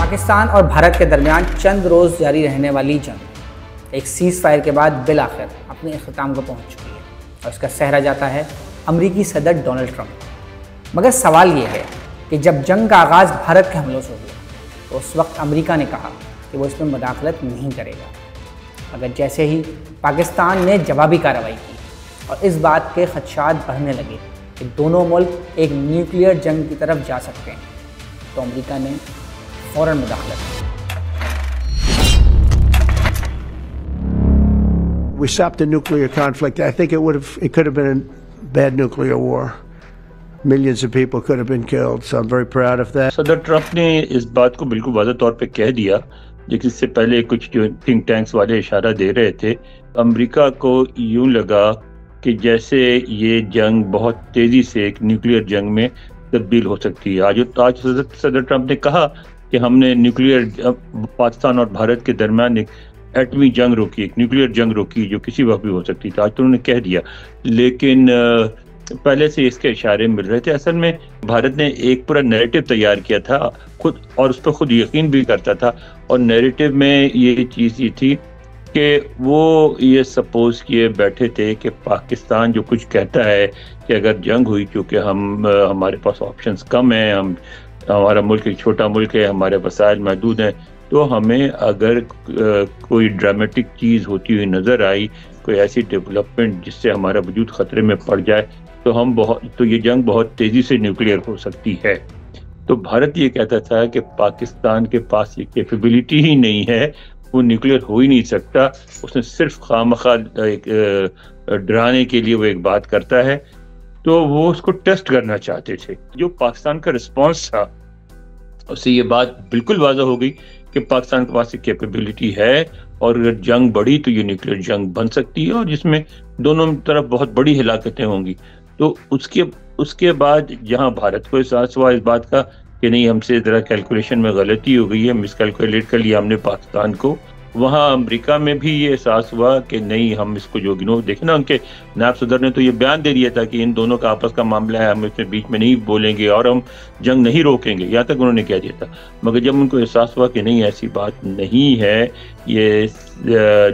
پاکستان اور بھارت کے درمیان چند روز جاری رہنے والی جنگ ایک سیز فائر کے بعد بالآخر اپنے اختتام کو پہنچ چکی ہے اور اس کا سہرا جاتا ہے امریکی صدر ڈونلڈ ٹرمپ۔ مگر سوال یہ ہے کہ جب جنگ کا آغاز بھارت کے حملوں سے ہوا تو اس وقت امریکہ نے کہا کہ وہ اس میں مداخلت نہیں کرے گا، مگر جیسے ہی پاکستان نے جوابی کارروائی کی اور اس بات کے خدشات بڑھنے لگے کہ دونوں ملک ایک نیوکلیئر جنگ کی طرف جا سکتے ہیں تو امریکہ نے فوراً مداخلت کی۔ We stopped a nuclear conflict. I think it could have been a bad nuclear war. Millions of people could have been killed, so I'm very proud of that. صدر ٹرمپ نے اس بات کو بالکل واضح طور پہ کہہ دیا، جس سے پہلے کچھ جو تھنک ٹینکس والے اشارہ دے رہے تھے۔ امریکہ کو یوں لگا کہ جیسے یہ جنگ بہت تیزی سے ایک نیوکلیئر جنگ میں تبدیل ہو سکتی ہے۔ آج صدر ٹرمپ نے کہا کہ ہم نے نیوکلیئر پاکستان اور بھارت کے درمیان ایک ایٹمی جنگ روکی، ایک نیوکلیئر جنگ روکی جو کسی وقت بھی ہو سکتی تھی۔ آج تو انہوں نے کہہ دیا، لیکن پہلے سے اس کے اشارے مل رہے تھے۔ اصل میں بھارت نے ایک پورا نیریٹو تیار کیا تھا خود، اور اس پہ خود یقین بھی کرتا تھا، اور نیریٹو میں یہ چیز یہ تھی کہ وہ یہ سپوز کیے بیٹھے تھے کہ پاکستان جو کچھ کہتا ہے کہ اگر جنگ ہوئی، کیونکہ ہمارے پاس آپشنز کم ہیں، ہمارا ملک ایک چھوٹا ملک ہے، ہمارے وسائل محدود ہیں، تو ہمیں اگر کوئی ڈرامٹک چیز ہوتی ہوئی نظر آئی، کوئی ایسی ڈیولپمنٹ جس سے ہمارا وجود خطرے میں پڑ جائے، تو یہ جنگ بہت تیزی سے نیوکلیئر ہو سکتی ہے۔ تو بھارت یہ کہتا تھا کہ پاکستان کے پاس یہ کیپیبلٹی ہی نہیں ہے، وہ نیوکلیئر ہو ہی نہیں سکتا، اس نے صرف خواہ ڈرانے کے لیے وہ ایک بات کرتا ہے، تو وہ اس کو ٹیسٹ کرنا چاہتے تھے۔ جو پاکستان کا رسپانس تھا اس سے یہ بات بالکل واضح ہو گئی کہ پاکستان کے پاس ایک کیپیبلٹی ہے، اور اگر جنگ بڑھی تو یہ نیوکلیئر جنگ بن سکتی ہے، اور جس میں دونوں طرف بہت بڑی ہلاکتیں ہوں گی۔ تو اس کے بعد جہاں بھارت کو احساس ہوا اس بات کا کہ نہیں، ہم سے ذرا کیلکولیشن میں غلطی ہو گئی ہے، مس کیلکولیٹ کر لیا ہم نے پاکستان کو، وہاں امریکہ میں بھی یہ احساس ہوا کہ نہیں، ہم اس کو جو دیکھیں نا، ان کے نائب صدر نے تو یہ بیان دے دیا تھا کہ ان دونوں کا آپس کا معاملہ ہے، ہم اس میں بیچ میں نہیں بولیں گے اور ہم جنگ نہیں روکیں گے، یہاں تک انہوں نے کہہ دیا تھا۔ مگر جب ان کو احساس ہوا کہ نہیں، ایسی بات نہیں ہے، یہ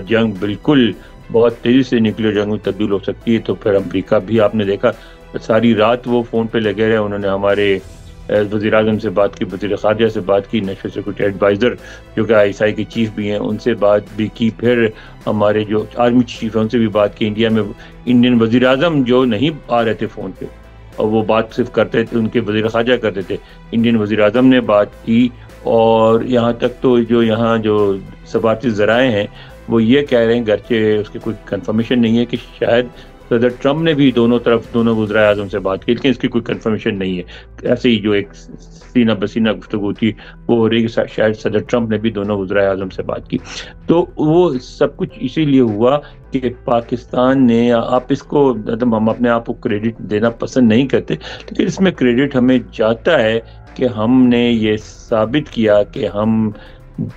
جنگ بالکل بہت تیزی سے نیوکلیئر جنگ میں تبدیل ہو سکتی ہے، تو پھر امریکہ بھی، آپ نے دیکھا ساری رات وہ فون پہ لگے رہے، انہوں نے ہمارے وزیر اعظم سے بات کی، وزیر خارجہ سے بات کی، نیشنل سیکورٹی ایڈوائزر جو کہ ISI کے چیف بھی ہیں ان سے بات بھی کی، پھر ہمارے جو آرمی چیف ہیں ان سے بھی بات کی۔ انڈیا میں انڈین وزیر اعظم جو نہیں آ رہے تھے فون پہ، اور وہ بات صرف کرتے تھے، ان کے وزیر خارجہ کرتے تھے، انڈین وزیر اعظم نے بات کی، اور یہاں تک تو جو سفارتی ذرائع ہیں وہ یہ کہہ رہے ہیں، گرچہ اس کی کوئی کنفرمیشن نہیں ہے، کہ شاید صدر ٹرمپ نے بھی دونوں وزرائے اعظم سے بات کی، لیکن اس کی کوئی کنفرمیشن نہیں ہے۔ ایسے ہی جو ایک سینہ بسینہ گفتگو تھی وہ ہو رہی ہے کہ شاید صدر ٹرمپ نے بھی دونوں وزرائے اعظم سے بات کی۔ تو وہ سب کچھ اسی لیے ہوا کہ پاکستان نے، آپ اس کو، ہم اپنے آپ کو کریڈٹ دینا پسند نہیں کرتے، لیکن اس میں کریڈٹ ہمیں جاتا ہے کہ ہم نے یہ ثابت کیا کہ ہم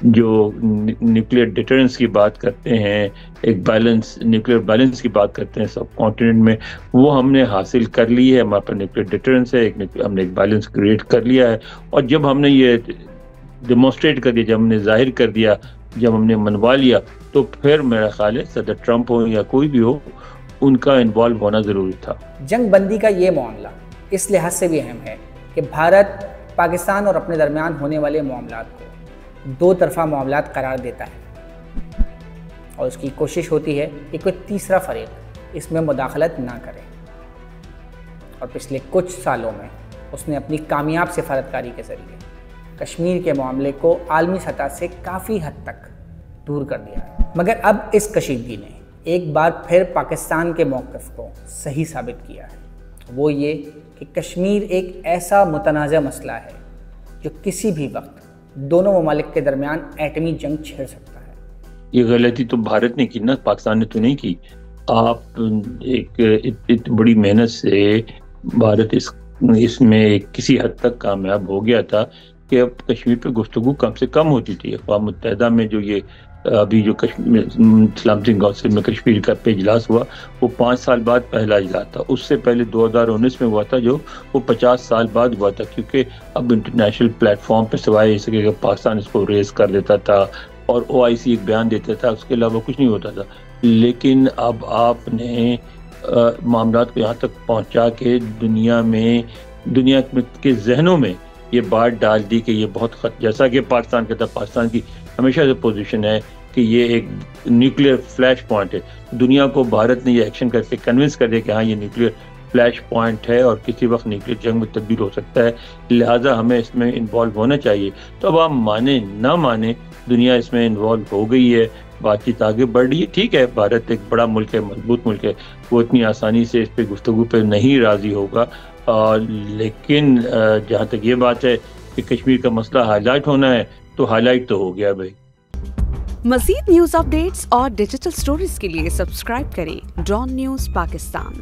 جو نیوکلیئر ڈیٹرنس کی بات کرتے ہیں، ایک بیلنس، نیوکلیئر بیلنس کی بات کرتے ہیں سب کانٹیننٹ میں، وہ ہم نے حاصل کر لی ہے۔ ہمارے پاس نیوکلیئر ڈیٹرنس ہے، ہم نے ایک بیلنس کریٹ کر لیا ہے، اور جب ہم نے یہ ڈیمونسٹریٹ کر دیا، جب ہم نے ظاہر کر دیا، جب ہم نے منوا لیا، تو پھر میرا خیال ہے صدر ٹرمپ ہو یا کوئی بھی ہو، ان کا انوالو ہونا ضروری تھا۔ جنگ بندی کا یہ معاملہ اس لحاظ سے بھی اہم ہے کہ بھارت پاکستان اور اپنے درمیان ہونے والے معاملات کو دو طرفہ معاملات قرار دیتا ہے، اور اس کی کوشش ہوتی ہے کہ کوئی تیسرا فریق اس میں مداخلت نہ کرے، اور پچھلے کچھ سالوں میں اس نے اپنی کامیاب سفارتکاری کے ذریعے کشمیر کے معاملے کو عالمی سطح سے کافی حد تک دور کر دیا ہے۔ مگر اب اس کشیدگی نے ایک بار پھر پاکستان کے موقف کو صحیح ثابت کیا ہے، وہ یہ کہ کشمیر ایک ایسا متنازع مسئلہ ہے جو کسی بھی وقت دونوں ممالک کے درمیان ایٹمی جنگ چھڑ سکتا ہے۔ یہ غلطی تو بھارت نے کی نا، پاکستان نے تو نہیں کی۔ آپ ایک بڑی محنت سے بھارت اس میں کسی حد تک کامیاب ہو گیا تھا کہ اب کشمیر پہ گفتگو کم سے کم ہوتی تھی۔ اقوام متحدہ میں جو یہ ابھی جو سلامتی کونسل میں کشمیر کا پہ اجلاس ہوا وہ 5 سال بعد پہلا اجلاس تھا. اس سے پہلے 2019 میں ہوا تھا جو وہ 50 سال بعد ہوا تھا, کیونکہ اب انٹرنیشنل پلیٹ فارم پہ سوائے اس کے کہ پاکستان اس کو ریز کر دیتا تھا اور OIC ایک بیان دیتا تھا, اس کے علاوہ کچھ نہیں ہوتا تھا. لیکن اب آپ نے معاملات کو یہاں تک پہنچا کے دنیا کے ذہنوں میں یہ بات ڈال دی کہ یہ بہت جیسا کہ پاکستان کہتا ہے, پاکستان کی ہمیشہ سے پوزیشن ہے کہ یہ ایک نیوکلیئر فلیش پوائنٹ ہے. دنیا کو بھارت نے یہ ایکشن کر کے کنونس کر دیا کہ ہاں یہ نیوکلیئر فلیش پوائنٹ ہے اور کسی وقت نیوکلیئر جنگ میں تبدیل ہو سکتا ہے, لہٰذا ہمیں اس میں انوالو ہونا چاہیے. تو اب آپ مانیں نہ مانیں دنیا اس میں انوالو ہو گئی ہے, بات چیت آگے بڑھ رہی ہے. ٹھیک ہے, بھارت ایک بڑا ملک ہے, مضبوط ملک ہے, وہ اتنی آسانی سے اس پہ گفتگو پہ نہیں راضی ہوگا, لیکن جہاں تک یہ بات ہے کہ کشمیر کا مسئلہ ہائی لائٹ ہونا ہے تو ہائی لائٹ تو ہو گیا بھائی. مزید نیوز اپ ڈیٹس اور ڈیجیٹل سٹوریز کے لیے سبسکرائب کریں ڈان نیوز پاکستان.